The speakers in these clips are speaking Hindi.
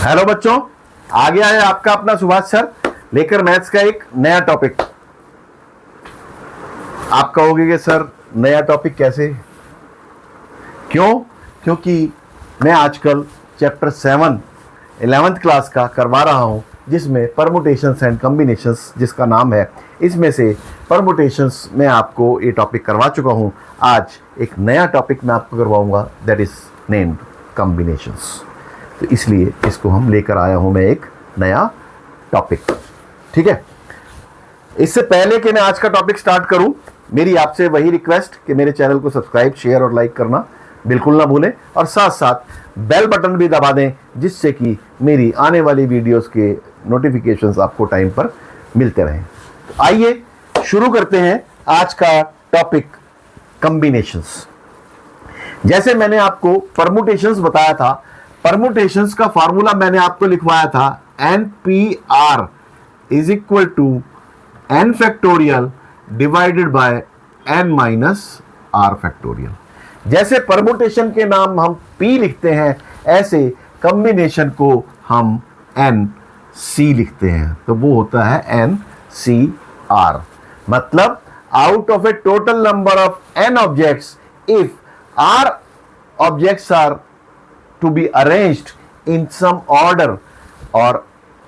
हेलो बच्चों, आ गया है आपका अपना सुभाष सर लेकर मैथ्स का एक नया टॉपिक। आप कहोगे कि सर नया टॉपिक कैसे, क्यों? क्योंकि मैं आजकल चैप्टर 7 11th क्लास का करवा रहा हूं, जिसमें परमुटेशंस एंड कॉम्बिनेशंस जिसका नाम है, इसमें से परमुटेशंस में आपको ये टॉपिक करवा चुका हूं। आज एक नया टॉपिक मैं आपको करवाऊंगा, दैट इज नेम्ड कॉम्बिनेशंस। तो इसलिए इसको हम लेकर आया हूं मैं एक नया टॉपिक। ठीक है, इससे पहले कि मैं आज का टॉपिक स्टार्ट करूं, मेरी आपसे वही रिक्वेस्ट कि मेरे चैनल को सब्सक्राइब, शेयर और लाइक करना बिल्कुल ना भूलें, और साथ साथ बेल बटन भी दबा दें, जिससे कि मेरी आने वाली वीडियोस के नोटिफिकेशंस आपको टाइम पर मिलते रहें। तो आइए शुरू करते हैं आज का टॉपिक, कॉम्बिनेशंस। जैसे मैंने आपको परमुटेशंस बताया था, परमुटेशंस का फार्मूला मैंने आपको लिखवाया था, NPR is equal to n factorial divided by n minus r factorial. जैसे परमुटेशन के नाम हम P लिखते हैं, ऐसे कॉम्बिनेशन को हम NC लिखते हैं, तो वो होता है NCR। मतलब out of A total number of n objects, if r objects are to be arranged in some order, or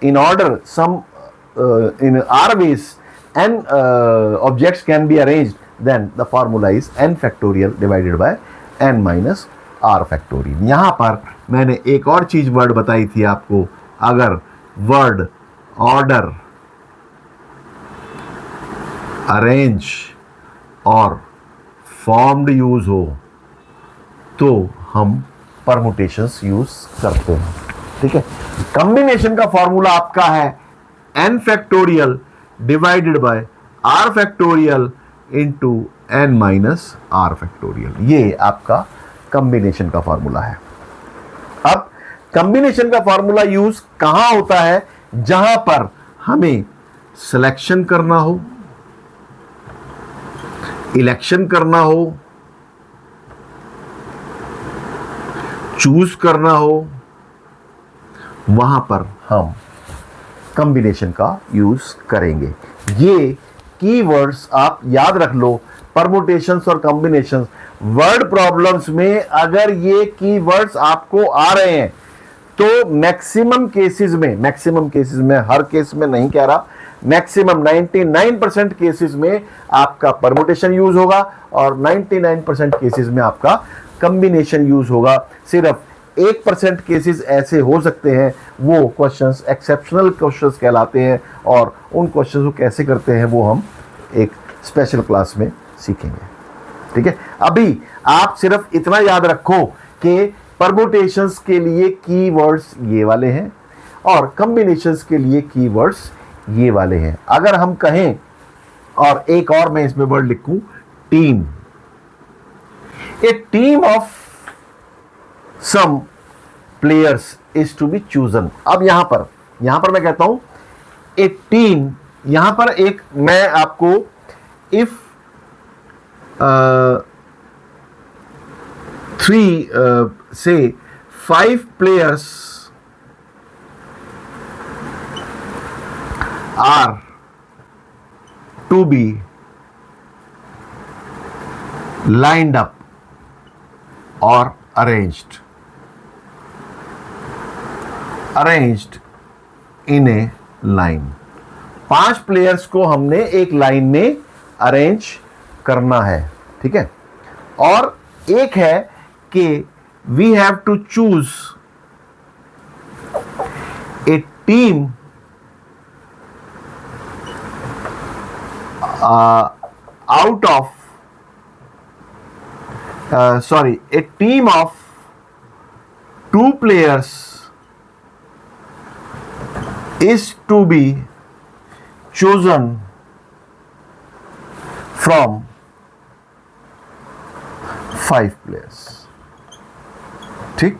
in order some in r ways n objects can be arranged, then the formula is n factorial divided by n minus r factorial। यहां पर मैंने एक और चीज वर्ड बताई थी आपको, अगर वर्ड ऑर्डर, अरेंज और फॉर्म्ड यूज हो तो हम परमुटेशंस यूज करते हैं। ठीक है, कॉम्बिनेशन का फॉर्मूला आपका है n factorial divided by r factorial into n minus r factorial. ये आपका कॉम्बिनेशन का फॉर्मूला है। अब कॉम्बिनेशन का फॉर्मूला यूज कहां होता है? जहां पर हमें सिलेक्शन करना हो, इलेक्शन करना हो, चूज करना हो, वहां पर हम कॉम्बिनेशन का यूज करेंगे। ये कीवर्ड्स आप याद रख लो, परमुटेशंस और कॉम्बिनेशंस। वर्ड प्रॉब्लम्स में अगर ये कीवर्ड्स आपको आ रहे हैं तो मैक्सिमम केसेस में, हर केस में नहीं कह रहा, मैक्सिमम 99% केसेस में आपका परमुटेशन यूज होगा और 99% केसेस में आपका कॉम्बिनेशन यूज होगा। सिर्फ 1% केसेस ऐसे हो सकते हैं, वो क्वेश्चंस एक्सेप्शनल क्वेश्चंस कहलाते हैं, और उन क्वेश्चंस को कैसे करते हैं वो हम एक स्पेशल क्लास में सीखेंगे। ठीक है, अभी आप सिर्फ इतना याद रखो कि परमुटेशंस के लिए कीवर्ड्स ये वाले हैं और कॉम्बिनेशंस के लिए कीवर्ड्स ये वाले हैं। अगर हम कहें, और एक और मैं इसमें वर्ड लिखूं, team, a team of some players is to be chosen। अब यहां पर मैं कहता हूं a team, यहां पर एक मैं आपको if 5 players are to be lined up और arranged in a line। 5 players को हमने एक लाइन में अरेंज करना है। ठीक है, और एक है कि we have to choose a team out of a team of 2 players is to be chosen from 5 players। ठीक,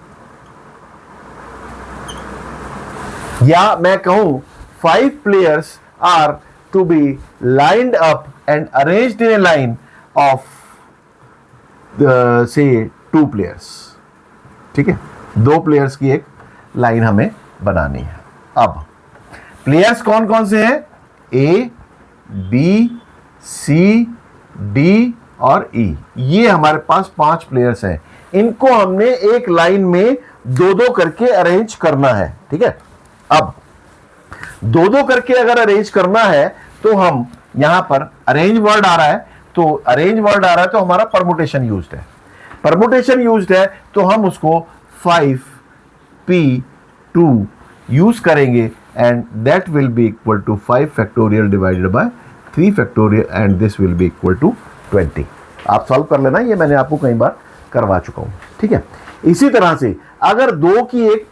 या मैं कहूं 5 players are to be lined up and arranged in a line of से 2 प्लेयर्स। ठीक है, 2 प्लेयर्स की एक लाइन हमें बनानी है। अब प्लेयर्स कौन कौन से हैं? ए, बी, सी, डी और ई। ये हमारे पास 5 प्लेयर्स हैं। इनको हमने एक लाइन में दो दो करके अरेंज करना है। ठीक है, अब दो दो करके अगर अरेंज करना है तो हम यहां पर अरेंज वर्ड आ रहा है, तो अरेंज वर्ड आ रहा है तो हमारा परमुटेशन यूज्ड है। परमुटेशन यूज्ड है तो हम उसको 5p2 यूज करेंगे and that will be equal to 5 factorial divided by 3 factorial and this will be equal to 20। आप सॉल्व कर लेना, ये मैंने आपको कई बार करवा चुका हूं। ठीक है, इसी तरह से अगर दो की एक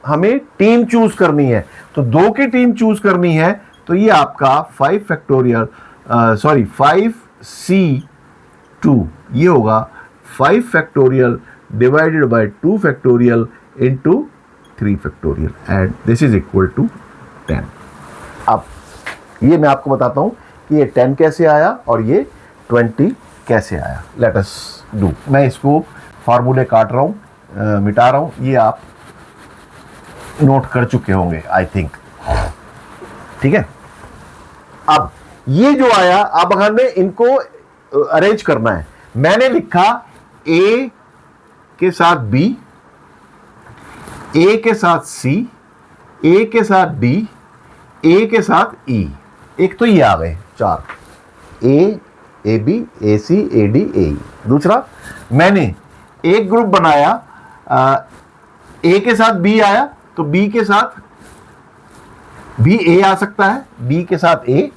हमें टीम चूज करनी है, तो दो की टीम चूज करनी है तो ये आपका 5 फैक्टोरियल 5c2 ये होगा 5 factorial divided by 2 factorial into 3 factorial and this is equal to 10। अब ये मैं आपको बताता हूं कि ये 10 कैसे आया और ये 20 कैसे आया। Let us do. मैं इसको फार्मूले काट रहा हूं, मिटा रहा हूं, ये आप नोट कर चुके होंगे आई थिंक। ठीक है, अब ये जो आया, अब हमें इनको अरेंज करना है। मैंने लिखा ए के साथ बी, ए के साथ सी, ए के साथ डी, ए के साथ ई। एक तो ये आ गए 4, ए, A B, A C, A D, ए ई। दूसरा मैंने एक ग्रुप बनाया, ए के साथ बी आया तो बी के साथ बी ए आ सकता है, बी के साथ ए,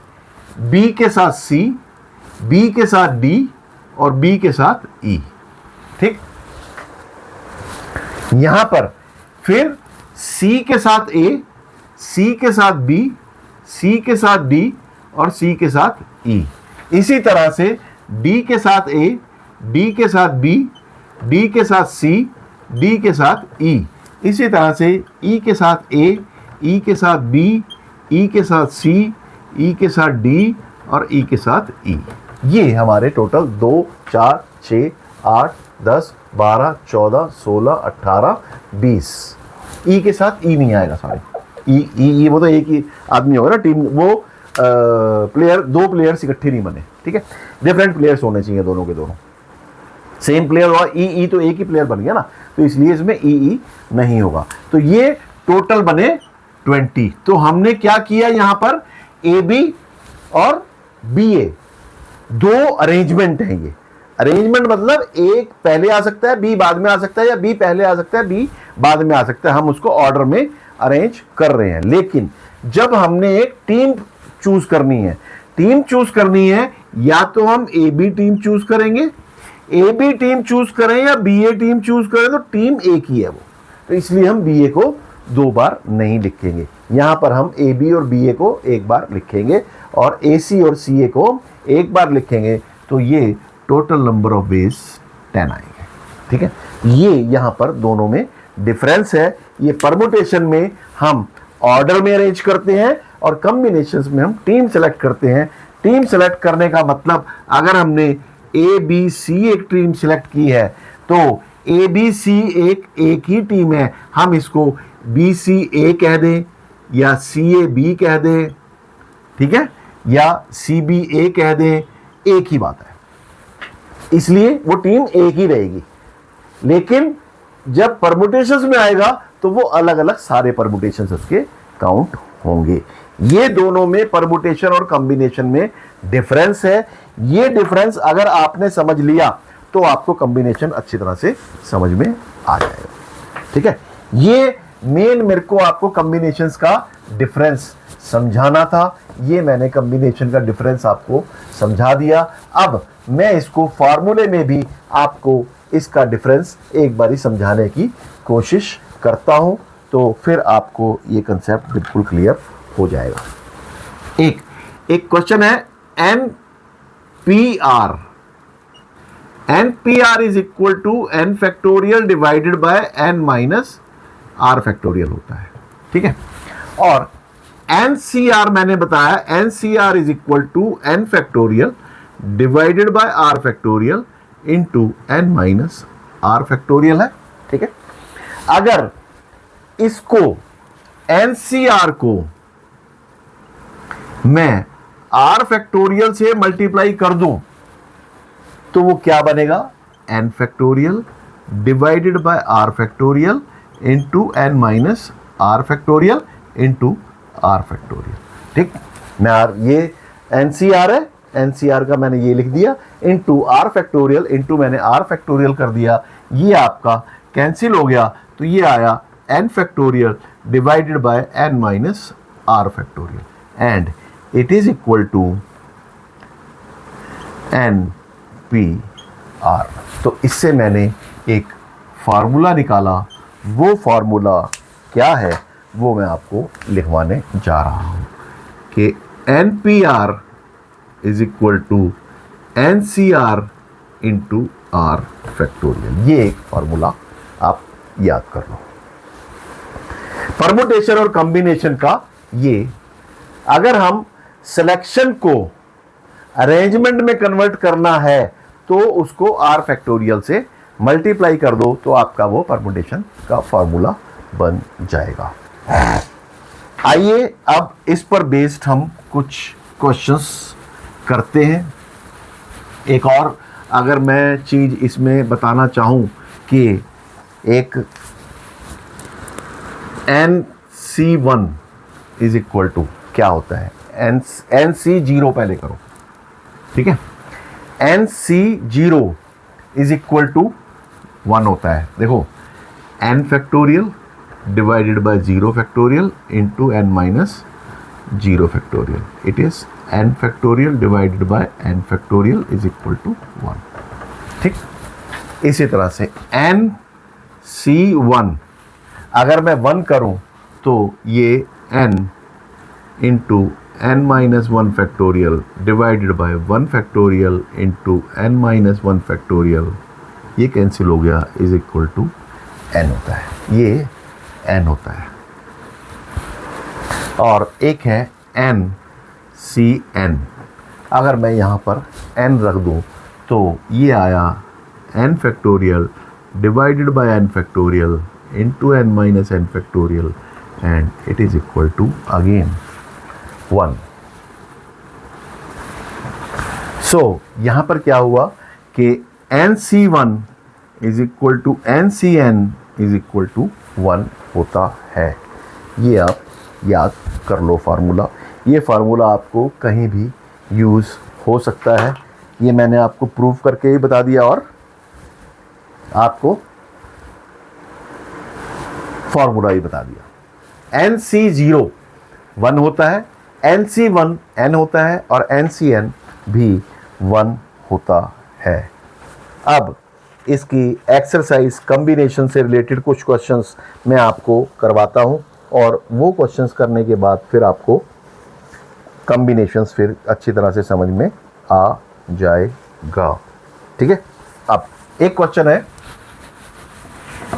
बी के साथ सी, बी के साथ डी और बी के साथ ई। ठीक, यहां पर फिर सी के साथ ए, सी के साथ बी, सी के साथ डी और सी के साथ ई। इसी तरह से डी के साथ ए, डी के साथ बी, डी के साथ सी, डी के साथ ई। इसी तरह से ई के साथ ए, ई के साथ बी, ई के साथ सी, ई के साथ डी और ई के साथ ई। ये हमारे टोटल 2, 4, 6, 8, 10, 12, 14, 16, 18, 20। ई के साथ ई नहीं आएगा, सॉरी, ई वो तो एक ही आदमी होगा ना टीम, वो प्लेयर, 2 प्लेयर्स इकट्ठे नहीं बने। ठीक है, डिफरेंट प्लेयर्स होने चाहिए दोनों के दोनों। सेम प्लेयर और ई तो एक ही प्लेयर बन गया ना, तो इसलिए इसमें ई नहीं होगा। तो ये टोटल बने 20। तो हमने क्या किया यहां पर, ए बी और बी ए 2 अरेंजमेंट हैं। ये अरेंजमेंट मतलब एक पहले आ सकता है, बी बाद में आ सकता है, या बी पहले आ सकता है, बी बाद में आ सकता है। हम उसको ऑर्डर में अरेंज कर रहे हैं। लेकिन जब हमने एक टीम चूज करनी है, टीम चूज करनी है, या तो हम ए बी टीम चूज करेंगे, ए बी टीम चूज करें या बी ए टीम चूज करें, तो टीम एक ही है वो, तो इसलिए हम बी ए को 2 बार नहीं लिखेंगे। यहां पर हम ए बी और बी ए को 1 बार लिखेंगे और ए सी और सी ए को 1 बार लिखेंगे। तो ये टोटल नंबर ऑफ वेज 10 आएंगे। ठीक है, ये यहां पर दोनों में डिफरेंस है। ये परमुटेशन में हम ऑर्डर में अरेंज करते हैं और कॉम्बिनेशंस में हम टीम सेलेक्ट करते हैं। टीम सेलेक्ट करने का मतलब, अगर हमने ए बी सी एक टीम सेलेक्ट की है तो ए बी सी एक ही टीम है, हम इसको बी सी ए कह दें या सी ए बी कह दें, ठीक है, या सी बी ए कह दें, एक ही बात है। इसलिए वो टीम एक ही रहेगी। लेकिन जब परमुटेशंस में आएगा तो वो अलग अलग सारे परमुटेशंस उसके काउंट होंगे। ये दोनों में परमुटेशन और कॉम्बिनेशन में डिफरेंस है। ये डिफरेंस अगर आपने समझ लिया तो आपको कॉम्बिनेशन अच्छी तरह से समझ में आ जाएगा। ठीक है, ये मेन मेरे को आपको कॉम्बिनेशंस का डिफरेंस समझाना था। ये मैंने कॉम्बिनेशन का डिफरेंस आपको समझा दिया। अब मैं इसको फार्मूले में भी आपको इसका डिफरेंस एक बारी समझाने की कोशिश करता हूं, तो फिर आपको ये कंसेप्ट बिल्कुल क्लियर हो जाएगा। एक क्वेश्चन है, NPR is equal to n factorial divided by n minus r factorial होता है। ठीक है, और NCR मैंने बताया, NCR is equal to n factorial divided by r factorial into n minus r factorial है। ठीक है, अगर इसको एनसीआर को मैं आर फैक्टोरियल से मल्टीप्लाई कर दूं तो वो क्या बनेगा, n factorial divided by r factorial into n minus r factorial into r factorial. ठीक, मैं आर, ये एनसीआर है, एनसीआर का मैंने ये लिख दिया, इंटू आर फैक्टोरियल इंटू मैंने आर फैक्टोरियल कर दिया, ये आपका कैंसिल हो गया, तो ये आया n factorial divided by n minus r factorial and it is equal to n p r. तो इससे मैंने एक फार्मूला निकाला, वो फार्मूला क्या है वो मैं आपको लिखवाने जा रहा हूं कि n p r is equal to n c r into r factorial. ये एक फार्मूला आप याद कर लो। परमुटेशन और कॉम्बिनेशन का ये, अगर हम सिलेक्शन को अरेंजमेंट में कन्वर्ट करना है तो उसको आर फैक्टोरियल से मल्टीप्लाई कर दो तो आपका वो परमुटेशन का फार्मूला बन जाएगा। आइए अब इस पर बेस्ड हम कुछ क्वेश्चंस करते हैं। एक और अगर मैं चीज़ इसमें बताना चाहूँ कि एक NC1 इज इक्वल टू क्या होता है, NC0 पहले करो, ठीक है। NC0 इज इक्वल टू 1 होता है। देखो, n factorial divided by 0 factorial into n minus 0 factorial, it is n factorial divided by n factorial is equal to 1। ठीक, इसी तरह से NC1 अगर मैं 1 करूं तो ये n into n minus 1 factorial divided by 1 factorial into n minus 1 factorial, ये कैंसिल हो गया, इज इक्वल टू n होता है। ये n होता है। और एक है NCN, अगर मैं यहाँ पर n रख दूँ तो ये आया n factorial divided by n factorial into n minus n factorial and it is equal to again 1। So यहाँ पर क्या हुआ कि NC1 is equal to NCN is equal to 1 होता है। ये आप याद कर लो फार्मूला। ये फार्मूला आपको कहीं भी यूज़ हो सकता है। ये मैंने आपको प्रूव करके ही बता दिया और आपको फार्मूला ही बता दिया। NC0 1 होता है, NC1 n होता है और NCN भी 1 होता है। अब इसकी एक्सरसाइज कॉम्बिनेशन से रिलेटेड कुछ क्वेश्चंस मैं आपको करवाता हूं और वो क्वेश्चंस करने के बाद फिर आपको कॉम्बिनेशंस फिर अच्छी तरह से समझ में आ जाएगा। ठीक है, अब एक क्वेश्चन है,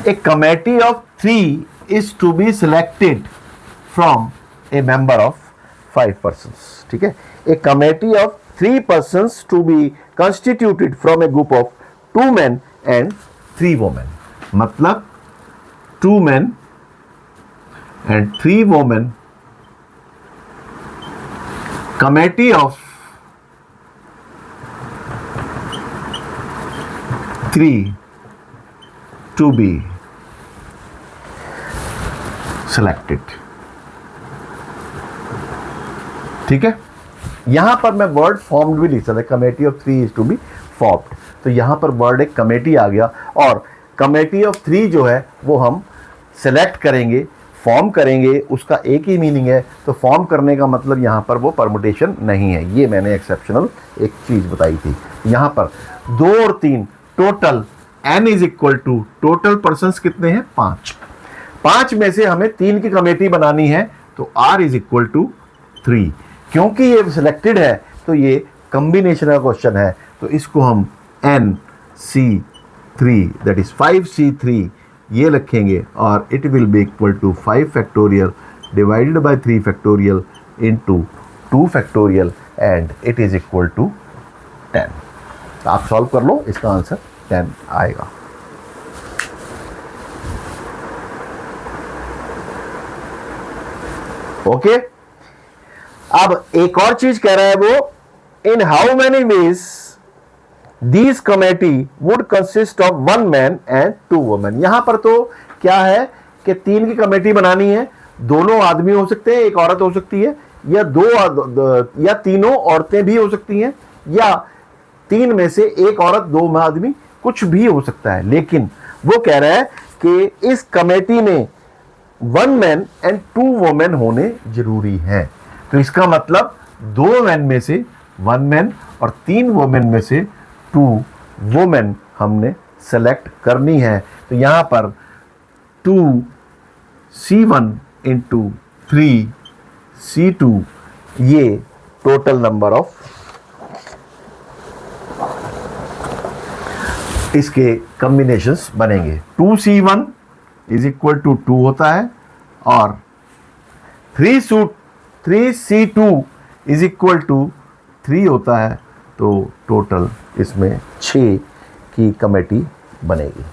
a committee of 3 is to be selected from a member of 5 persons। ठीक है, a committee of 3 persons to be constituted from a group of 2 men and 3 women। मतलब 2 men and 3 women, committee of 3 to be selected। ठीक है, यहां पर मैं वर्ड फॉर्म्ड भी लिख सकता, committee of 3 is to be formed, तो यहां पर वर्ड एक कमेटी आ गया और कमेटी ऑफ 3 जो है वो हम सेलेक्ट करेंगे, फॉर्म करेंगे, उसका एक ही मीनिंग है। तो फॉर्म करने का मतलब यहाँ पर वो परमुटेशन नहीं है। ये मैंने एक्सेप्शनल एक चीज़ बताई थी। यहाँ पर 2 और 3 total n is equal to, total persons कितने हैं 5, 5 में से हमें 3 की कमेटी बनानी है तो r इज इक्वल टू 3। क्योंकि ये सिलेक्टेड है तो ये कॉम्बिनेशन का क्वेश्चन है, तो इसको हम NC3 दैट इज 5C3 ये रखेंगे और it will be equal to 5 factorial divided by 3 factorial into 2 factorial and it is equal to 10। आप सॉल्व कर लो, इसका आंसर 10 आएगा। ओके। अब एक और चीज कह रहा है वो, इन how many veg these committee would consist of 1 man and 2 women. यहां पर तो क्या है कि 3 की कमेटी बनानी है, दोनों आदमी हो सकते हैं, एक औरत हो सकती है, या या तीनों औरतें भी हो सकती हैं, या 3 में से एक औरत 2 आदमी, कुछ भी हो सकता है। लेकिन वो कह रहा है कि इस कमेटी में 1 मैन एंड 2 वुमेन होने जरूरी है। तो इसका मतलब 2 मैन में से 1 मैन और 3 वुमेन में से 2 वुमेन हमने सेलेक्ट करनी है। तो यहां पर 2C1 इंटू 3C2 ये टोटल नंबर ऑफ इसके कॉम्बिनेशंस बनेंगे। 2C1 इज इक्वल टू 2 होता है और 3C2 इज इक्वल टू 3 होता है। तो टोटल इसमें 6 की कमेटी बनेगी।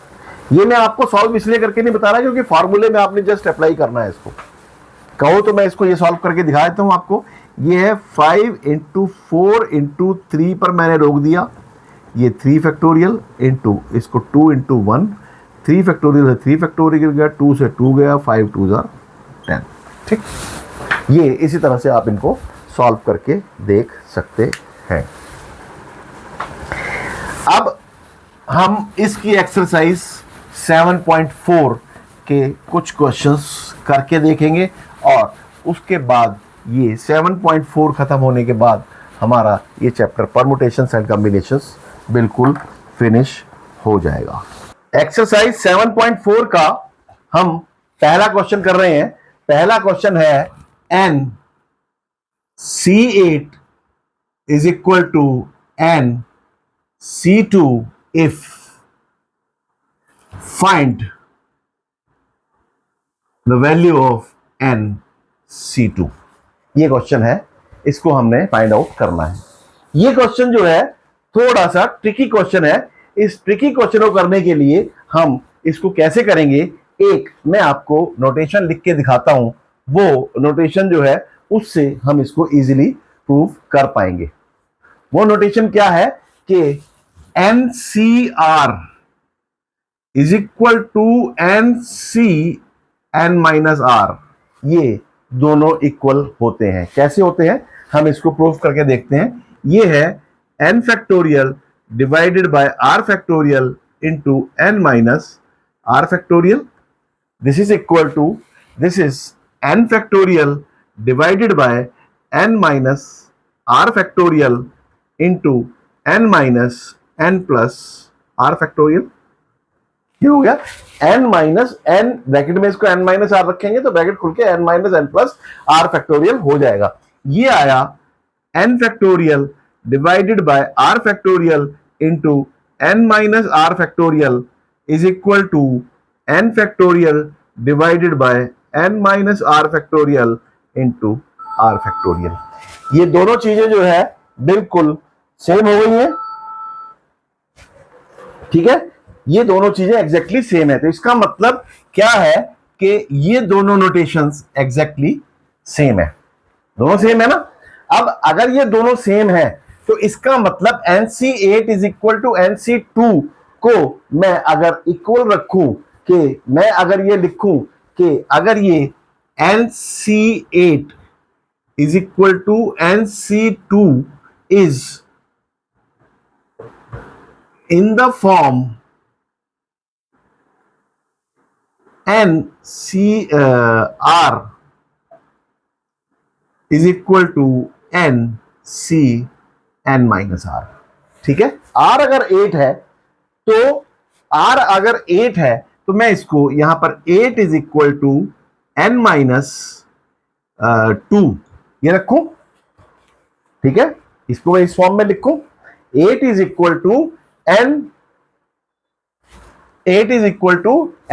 ये मैं आपको सॉल्व इसलिए करके नहीं बता रहा क्योंकि फॉर्मूले में आपने जस्ट अप्लाई करना है इसको। कहो तो मैं इसको ये सॉल्व करके दिखा देता हूं आपको। ये है 5 इंटू 4 इंटू 3 पर मैंने रोक दिया, ये 3 फैक्टोरियल इंटू इसको 2 इंटू 1, 3 फैक्टोरियल से 3 फैक्टोरियल गया, 2 से 2 गया, 5 2 10। ठीक, ये इसी तरह से आप इनको सॉल्व करके देख सकते हैं। अब हम इसकी एक्सरसाइज 7.4 के कुछ क्वेश्चंस करके देखेंगे और उसके बाद ये 7.4 खत्म होने के बाद हमारा ये चैप्टर परमुटेशंस एंड कॉम्बिनेशंस बिल्कुल फिनिश हो जाएगा। एक्सरसाइज 7.4 का हम पहला क्वेश्चन कर रहे हैं। पहला क्वेश्चन है NC8 is equal to NC2 if find the value of NC2। ये क्वेश्चन है, इसको हमने फाइंड आउट करना है। ये क्वेश्चन जो है थोड़ा सा ट्रिकी क्वेश्चन है। इस ट्रिकी क्वेश्चन को करने के लिए हम इसको कैसे करेंगे, एक मैं आपको नोटेशन लिख के दिखाता हूं, वो नोटेशन जो है उससे हम इसको इजीली प्रूव कर पाएंगे। वो नोटेशन क्या है कि NCR is equal to NCN-R, ये दोनों इक्वल होते हैं। कैसे होते हैं हम इसको प्रूव करके देखते हैं। ये है n factorial divided by r factorial into n minus r factorial. This is equal to, this is n factorial divided by n minus r factorial into n minus n plus r factorial. ये हो गया n माइनस n, ब्रैकेट में इसको n माइनस r रखेंगे तो ब्रैकेट खुल के n minus n plus r factorial हो जाएगा। ये आया n factorial divided by r factorial into n minus r factorial is equal to n factorial divided by n minus r factorial into r factorial. ये दोनों चीजें जो है बिल्कुल सेम हो गई हैं। ठीक है, ये दोनों चीजें एग्जैक्टली सेम है। तो इसका मतलब क्या है कि ये दोनों नोटेशंस एग्जैक्टली सेम है, दोनों सेम है ना। अब अगर ये दोनों सेम है तो इसका मतलब NC8 is equal to NC2 को मैं अगर इक्वल रखूं, कि मैं अगर ये लिखूं कि अगर ये NC8 is equal to NC2 is in the form NCR is equal to NCN-R। ठीक है, R अगर 8 है तो R अगर 8 है तो मैं इसको यहां पर 8 is equal to N minus 2 ये रखूं। ठीक है, इसको मैं इस फॉर्म में लिखूं, 8 is equal to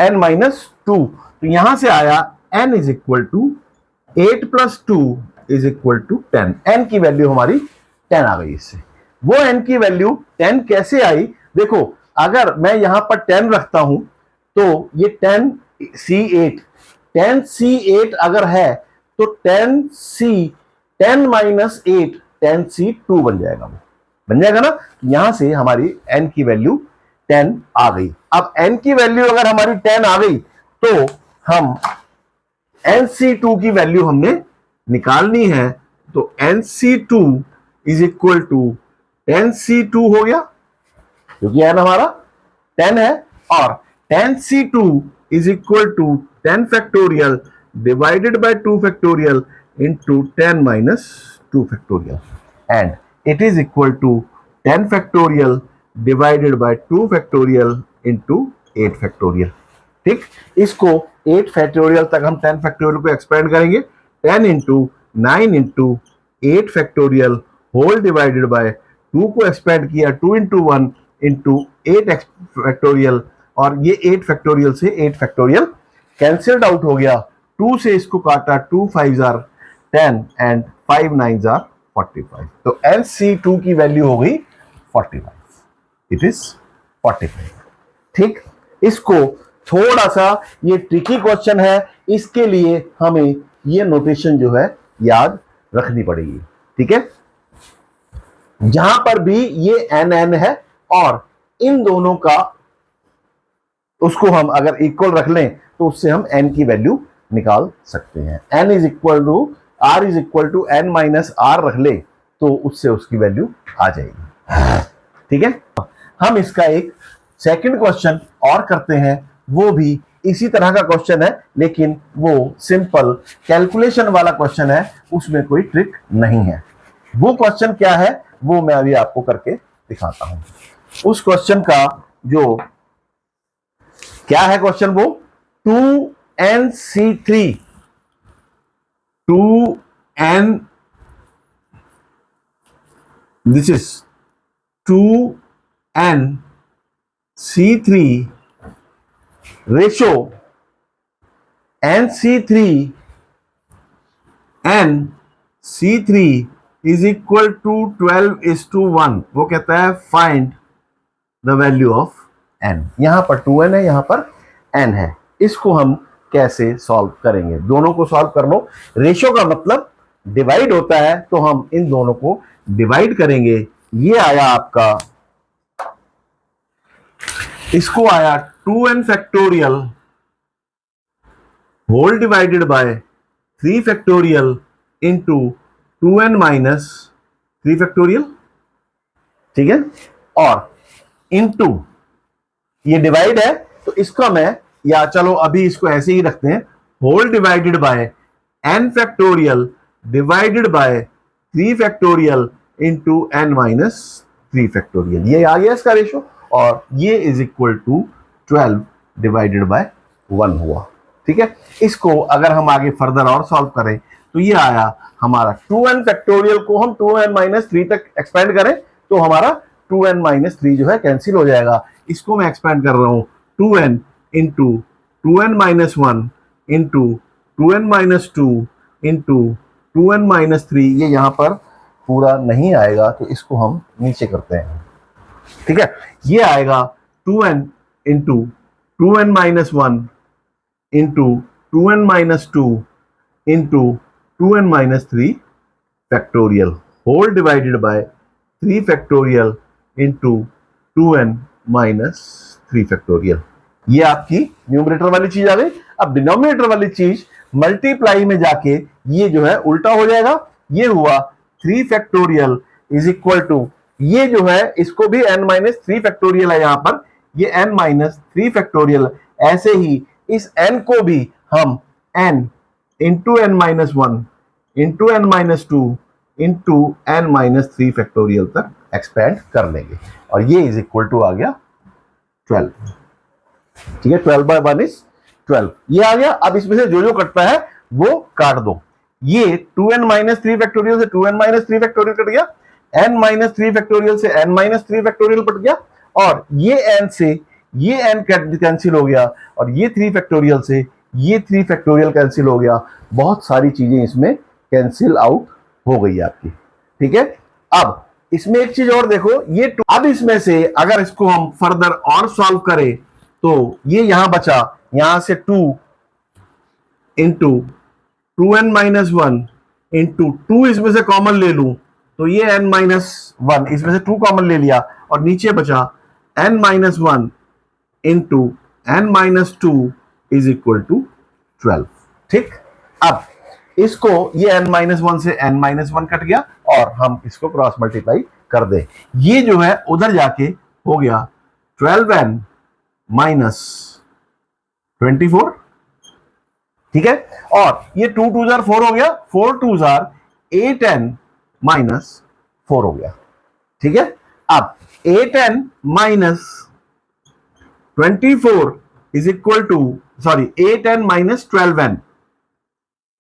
N minus 2। तो यहां से आया N is equal to 8 plus 2 is equal to 10। N की वैल्यू हमारी 10 आ गई। इससे वो N की वैल्यू 10 कैसे आई, देखो अगर मैं यहां पर 10 रखता हूं तो ये 10C8 अगर है तो 10c 10 माइनस 8 10c2 बन जाएगा, वो बन जाएगा ना। यहां से हमारी n की वैल्यू 10 आ गई। अब n की वैल्यू अगर हमारी 10 आ गई तो हम nc2 की वैल्यू हमने निकालनी है। तो nc2 is equal to 10c2 हो गया, क्योंकि n हमारा 10 है, और 10c2 is equal to 10 factorial divided by 2 factorial into 10 minus 2 factorial, and it is equal to 10 factorial divided by 2 factorial into 8 factorial. ठीक, इसको 8 फैक्टोरियल तक हम 10 फैक्टोरियल को एक्सपेंड करेंगे। 10 into 9 into 8 factorial whole divided by 2 को एक्सपेंड किया 2 इंटू 1 इंटू 8 फैक्टोरियल, और ये 8 फैक्टोरियल से 8 फैक्टोरियल कैंसिल्ड आउट हो गया। 2 से इसको काटा, 2 5 जार 10 एंड 5 9 जार 45। तो NC2 की वैल्यू हो गई 45, इट इज 45। ठीक, इसको थोड़ा सा ये ट्रिकी क्वेश्चन है, इसके लिए हमें ये नोटेशन जो है याद रखनी पड़ेगी। ठीक है, जहां पर भी ये NN है और इन दोनों का उसको हम अगर इक्वल रख लें तो उससे हम n की वैल्यू निकाल सकते हैं। n is equal to r is equal to n minus r रख ले तो उससे उसकी वैल्यू आ जाएगी। ठीक है, हम इसका एक सेकंड क्वेश्चन और करते हैं, वो भी इसी तरह का क्वेश्चन है, लेकिन वो सिंपल कैलकुलेशन वाला क्वेश्चन है, उसमें कोई ट्रिक नहीं है। वो क्वेश्चन क्या है वो मैं अभी आपको करके दिखाता हूं। उस क्वेश्चन का जो क्या है क्वेश्चन, वो 2nc3 2n this is 2nc3 ratio nc3 is equal to 12:1। वो कहता है find the value of n। यहां पर 2n है, यहां पर n है। इसको हम कैसे सॉल्व करेंगे? दोनों को सॉल्व कर लो। रेशो का मतलब डिवाइड होता है, तो हम इन दोनों को डिवाइड करेंगे। ये आया आपका, इसको आया 2n factorial whole divided by 3 factorial into 2n minus 3 factorial. ठीक है, और इंटू ये डिवाइड है तो इसका मैं, या चलो अभी इसको ऐसे ही रखते हैं, whole divided by n factorial divided by 3 factorial into n minus 3 factorial. ये आ गया इसका रेशो, और ये is equal to 12 divided by 1 हुआ। ठीक है, इसको अगर हम आगे फर्दर और सॉल्व करें तो ये आया हमारा 2n फैक्टोरियल को हम 2n माइनस 3 तक एक्सपेंड करें तो हमारा 2n माइनस 3 जो है कैंसिल हो जाएगा। इसको मैं एक्सपेंड कर रहा हूं 2n into 2n minus 1 into 2n minus 2 into 2n minus 3। ये यहां पर पूरा नहीं आएगा तो इसको हम नीचे करते हैं। ठीक है, ये आएगा 2n into 2n minus 1 into 2n minus 2 into 2n minus 3 factorial whole divided by 3 factorial into 2n minus 3 factorial. ये आपकी न्यूमरेटर वाली चीज आ गई। अब डिनोमिनेटर वाली चीज मल्टीप्लाई में जाके ये जो है उल्टा हो जाएगा। ये हुआ 3 फैक्टोरियल इज इक्वल टू, ये जो है इसको भी n माइनस 3 फैक्टोरियल है यहां पर, ये n माइनस 3 फैक्टोरियल। ऐसे ही इस n को भी हम n into n minus 1 into n minus 2 into n minus 3 factorial तक एक्सपेंड कर लेंगे, और ये इज इक्वल टू आ गया 12। ठीक है, 12 बाय 1 इज 12। ये आ गया। अब इसमें से जो जो कटता है वो काट दो। ये 2n माइनस 3 फैक्टोरियल से 2n माइनस 3 फैक्टोरियल कट गया, n माइनस 3 फैक्टोरियल से n माइनस 3 फैक्टोरियल कट गया, और ये n से ये n कैंसिल हो गया, और ये 3 फैक्टोरियल से ये 3 फैक्टोरियल कैंसिल हो गया। बहुत सारी चीजें इसमें कैंसिल आउट हो गई आपकी। ठीक है, अब इसमें एक चीज और देखो, ये अब इसमें से अगर इसको हम फर्दर और सॉल्व करें तो ये यहां बचा, यहां से 2 इंटू 2n-1 इंटू 2 इसमें से कॉमन ले लूं तो ये n-1 इसमें से 2 कॉमन ले लिया और नीचे बचा n-1 into n-2 is equal to 12। ठीक, अब इसको ये n-1 से n-1 कट गया और हम इसको क्रॉस मल्टीप्लाई कर दे, ये जो है उधर जाके हो गया 12n माइनस 24। ठीक है, और ये 2 2 जार 4 हो गया, 4 2 जार 8n माइनस 4 हो गया। ठीक है, अब 8n minus 24 is equal to 8n minus 12n,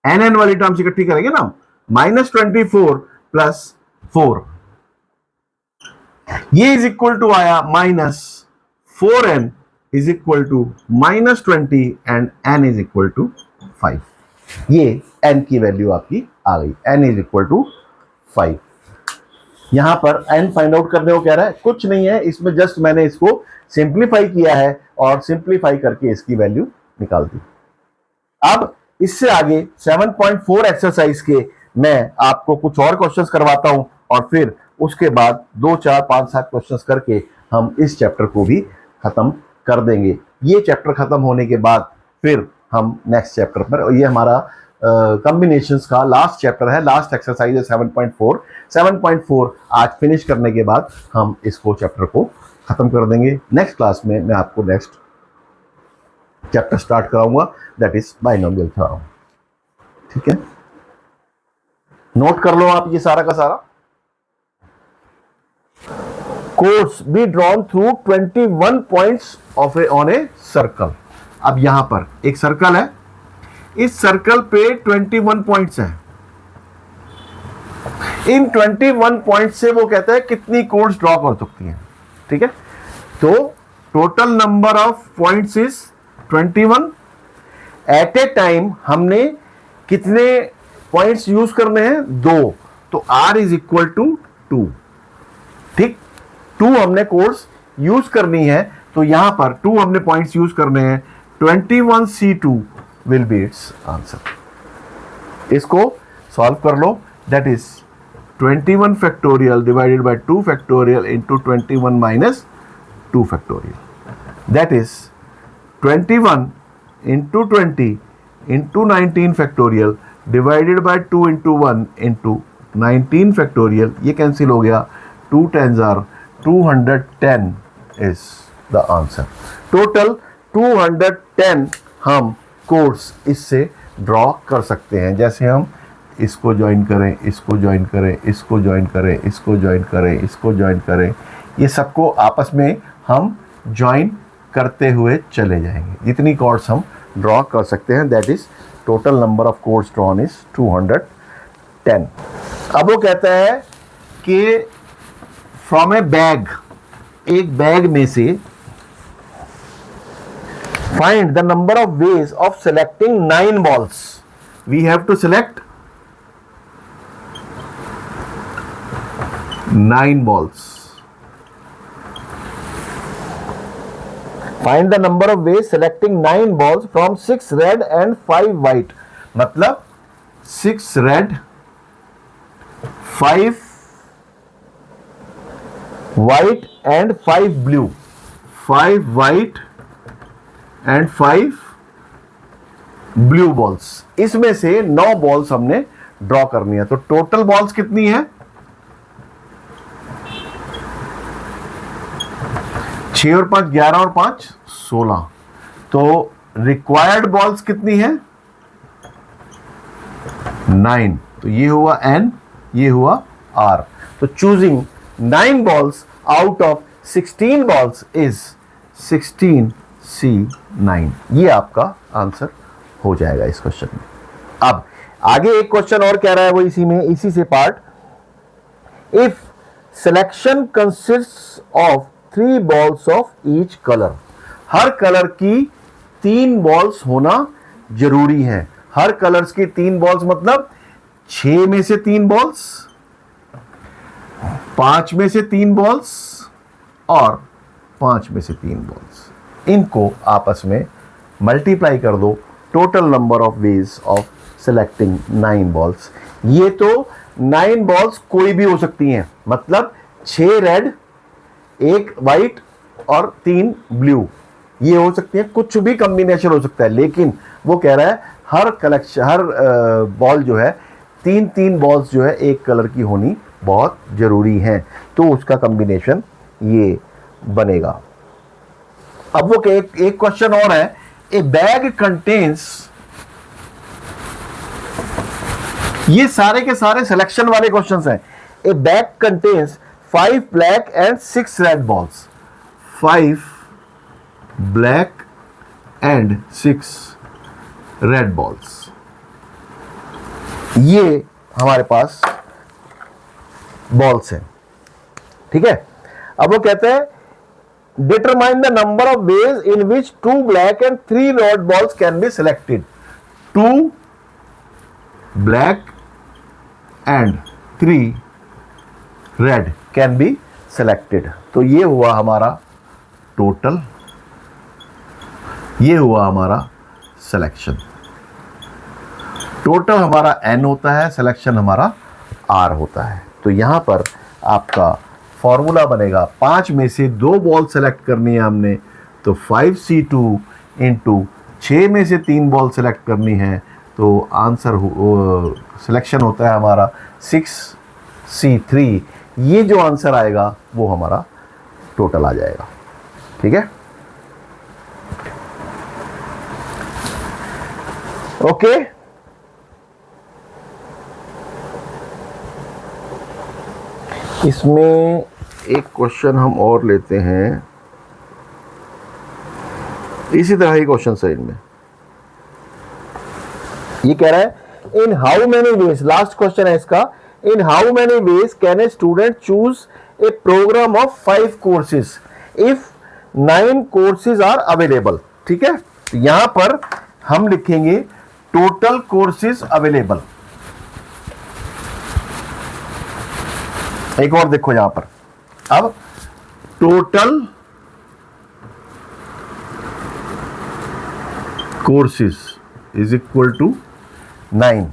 n वाली टर्म्स इकट्ठी करेंगे ना, माइनस 24 प्लस 4, ये इज इक्वल टू आया minus 4n is equal to minus 20 and n is equal to 5। ये n की वैल्यू आपकी आ गई, n इज इक्वल टू 5। यहां पर n फाइंड आउट करने को कह रहा है, कुछ नहीं है इसमें, जस्ट मैंने इसको सिंप्लीफाई किया है और सिंप्लीफाई करके इसकी वैल्यू निकाल दी। अब इससे आगे 7.4 एक्सरसाइज के मैं आपको कुछ और क्वेश्चंस करवाता हूं और फिर उसके बाद 2 4 5 7 क्वेश्चंस करके हम इस चैप्टर को भी खत्म कर देंगे। ये चैप्टर खत्म होने के बाद फिर हम नेक्स्ट चैप्टर पर, और ये हमारा कॉम्बिनेशंस का लास्ट चैप्टर है, लास्ट एक्सरसाइज है 7.4 आज फिनिश करने के बाद हम इसको चैप्टर को खत्म कर देंगे। नेक्स्ट क्लास में मैं आपको नेक्स्ट चैप्टर स्टार्ट कराऊंगा, दैट इज बाइनोमियल थ्योरम। ठीक है, नोट कर लो आप ये सारा का सारा। Course be drawn through 21 points of on a circle. अब यहां पर एक सर्कल है, इस सर्कल पे 21 पॉइंट्स हैं। इन 21 पॉइंट्स से वो कहता है कितनी कोर्स ड्रॉ कर सकती हैं। ठीक है, तो total number of points is 21। At a time हमने कितने पॉइंट्स यूज करने हैं? 2, तो r इज इक्वल टू 2। ठीक, 2 हमने कोर्स यूज करनी है, तो यहां पर 2 हमने पॉइंट्स यूज करने हैं। 21c2 will be its answer. इसको सॉल्व कर लो, that is 21 factorial divided by 2 factorial into 21 minus 2 factorial, that is 21 into 20 into 19 factorial divided by 2 into 1 into 19 factorial. ये कैंसिल हो गया, 2 10s are 210 is the answer. Total 210 हम कोर्स इससे ड्रॉ कर सकते हैं। जैसे हम इसको ज्वाइन करें, इसको ज्वाइन करें, इसको ज्वाइन करें, इसको ज्वाइन करें, इसको ज्वाइन करें, ये सबको आपस में हम ज्वाइन करते हुए चले जाएंगे। जितनी कॉर्ड्स हम ड्रॉ कर सकते हैं, that is total number of chords drawn is 210। अब वो कहता है कि फ्रॉम ए बैग, एक बैग में से find the number of ways of selecting 9 balls. We have to select 9 balls. Find the number of ways selecting 9 balls from 6 red and 5 white. मतलब 6 red, 5 white and 5 blue. 5 white and 5 blue balls, इसमें से 9 बॉल्स हमने ड्रॉ करनी है। तो टोटल बॉल्स कितनी है? 6 और 5 11 और 5 16। तो रिक्वायर्ड बॉल्स कितनी है? 9। तो ये हुआ n, ये हुआ r। तो choosing 9 balls out of 16 balls is 16C9। ये आपका आंसर हो जाएगा इस क्वेश्चन में। अब आगे एक क्वेश्चन और कह रहा है, वो इसी से part, if selection consists of 3 balls of each colour. Her colour की 3 बॉल्स होना जरूरी है। हर कलर्स की 3 बॉल्स मतलब 6 में से 3 बॉल्स, 5 में से 3 बॉल्स और 5 में से 3 बॉल्स। इनको आपस में मल्टीप्लाई कर दो, total number of ways of selecting 9 balls. ये तो 9 बॉल्स कोई भी हो सकती हैं, मतलब 6 रेड, 1 वाइट और 3 ब्लू, ये हो सकती है, कुछ भी कॉम्बिनेशन हो सकता है। लेकिन वो कह रहा है हर बॉल जो है 3 बॉल्स जो है एक कलर की होनी बहुत जरूरी है, तो उसका कॉम्बिनेशन ये बनेगा। अब वो एक क्वेश्चन और है, ए बैग कंटेन्स, ये सारे के सारे सिलेक्शन वाले क्वेश्चंस हैं। ए bag contains 5 black and 6 red balls, 5 black and 6 red balls, ये हमारे पास बॉल्स हैं, ठीक है। अब वो कहते हैं determine the number of ways in which 2 black and 3 red balls can be selected. 2 black and 3 red can be selected. तो ये हुआ हमारा टोटल, ये हुआ हमारा सिलेक्शन। टोटल हमारा n होता है, सिलेक्शन हमारा r होता है। तो यहां पर आपका फॉर्मूला बनेगा, 5 में से 2 बॉल सेलेक्ट करनी है हमने, तो 5c2 इंटू 6 में से 3 बॉल सेलेक्ट करनी है, तो आंसर सिलेक्शन होता है हमारा 6c3। ये जो आंसर आएगा वो हमारा टोटल आ जाएगा, ठीक है। ओके, इसमें एक क्वेश्चन हम और लेते हैं, इसी तरह ही क्वेश्चन है इनमें। ये कह रहा है in how many ways, last question है इसका, in how many ways can a student choose a program of 5 courses if 9 courses are available, ठीक है। तो यहां पर हम लिखेंगे टोटल कोर्सेज अवेलेबल। एक और देखो यहां पर, अब total courses is equal to 9,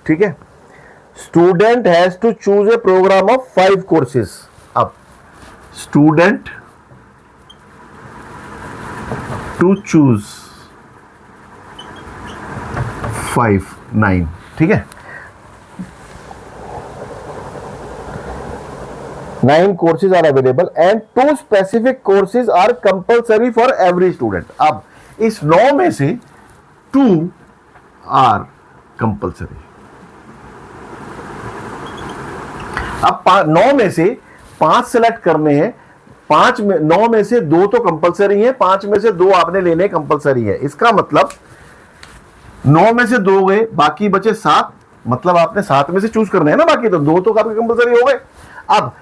ठीक है। Student has to choose a program of 5 courses. अब स्टूडेंट टू चूज 9, ठीक है। 9 courses are available and 2 specific courses are compulsory for every student। अब इस 9 में से 2 are compulsory। अब 9 में से 5 सेलेक्ट करने हैं, 9 में से 2 तो कंपलसरी है, 5 में से 2 आपने लेने कंपलसरी है। इसका मतलब 9 में से 2 गए, बाकी बचे 7, मतलब आपने 7 में से चूज करने हैं ना, बाकी तो 2 तो आपके कंपलसरी हो गए। अब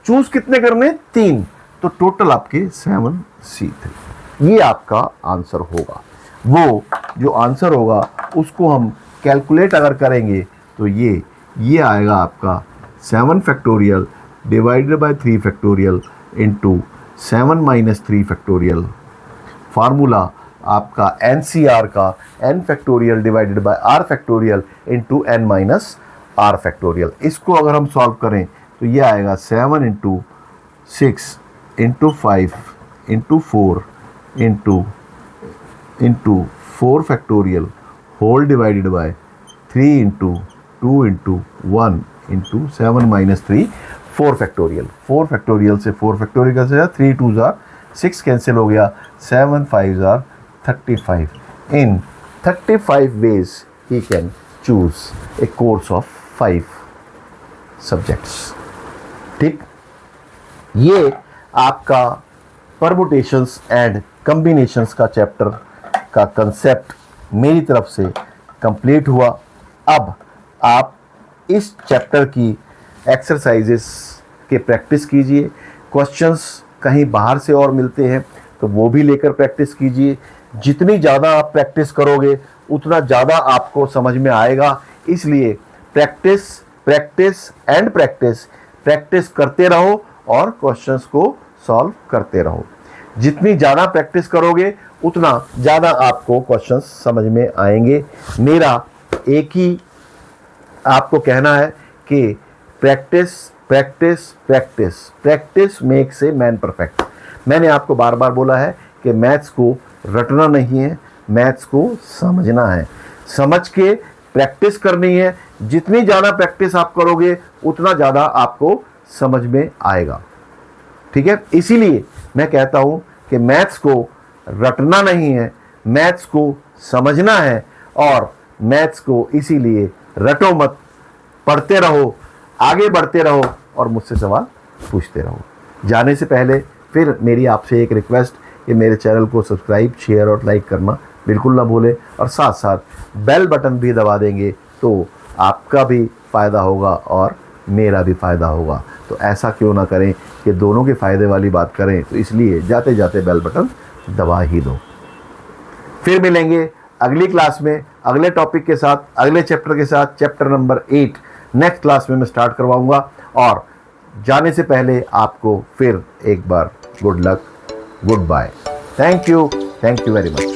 चूज कितने करने, 3, तो टोटल आपके 7c3, ये आपका आंसर होगा। वो जो आंसर होगा उसको हम कैलकुलेट अगर करेंगे तो ये आएगा आपका 7 factorial divided by 3 factorial into 7 minus 3 factorial. Formula आपका NCR का n factorial divided by r factorial into n minus r factorial. इसको अगर हम सॉल्व करें तो ये आएगा 7 into 6 into 5 into 4 into 4 factorial whole divided by 3 into 2 into 1 into 7 minus 3 4 factorial. 4 factorial से 4 फैक्टोरियल कैंसिल है, 3 2 जार 6 कैंसिल हो गया, 7 5 jar 35। In 35 ways he can choose a course of 5 subjects, ठीक। ये आपका परमुटेशंस एंड कॉम्बिनेशंस का चैप्टर का कंसेप्ट मेरी तरफ से कंप्लीट हुआ। अब आप इस चैप्टर की एक्सरसाइजेस के प्रैक्टिस कीजिए, क्वेश्चंस कहीं बाहर से और मिलते हैं तो वो भी लेकर प्रैक्टिस कीजिए। जितनी ज़्यादा आप प्रैक्टिस करोगे उतना ज़्यादा आपको समझ में आएगा, इसलिए प्रैक्टिस प्रैक्टिस एंड प्रैक्टिस करते रहो और क्वेश्चंस को सॉल्व करते रहो। जितनी ज़्यादा प्रैक्टिस करोगे उतना ज़्यादा आपको क्वेश्चंस समझ में आएंगे। मेरा एक ही आपको कहना है कि practice practice practice practice makes a man perfect. मैंने आपको बार बार बोला है कि मैथ्स को रटना नहीं है, मैथ्स को समझना है, समझ के प्रैक्टिस करनी है। जितनी ज़्यादा प्रैक्टिस आप करोगे उतना ज़्यादा आपको समझ में आएगा। ठीक है, इसीलिए मैं कहता हूँ कि मैथ्स को रटना नहीं है, मैथ्स को समझना है। और मैथ्स को इसीलिए रटो मत, पढ़ते रहो, आगे बढ़ते रहो और मुझसे सवाल पूछते रहो। जाने से पहले फिर मेरी आपसे एक रिक्वेस्ट कि मेरे चैनल को सब्सक्राइब, शेयर और लाइक करना बिल्कुल ना भूलें, और साथ साथ बेल बटन भी दबा देंगे तो आपका भी फ़ायदा होगा और मेरा भी फ़ायदा होगा। तो ऐसा क्यों ना करें कि दोनों के फ़ायदे वाली बात करें, तो इसलिए जाते जाते बेल बटन दबा ही दो। फिर मिलेंगे अगली क्लास में अगले टॉपिक के साथ, अगले चैप्टर के साथ, चैप्टर नंबर 8 नेक्स्ट क्लास में मैं स्टार्ट करवाऊंगा। और जाने से पहले आपको फिर एक बार good luck, goodbye, thank you very much.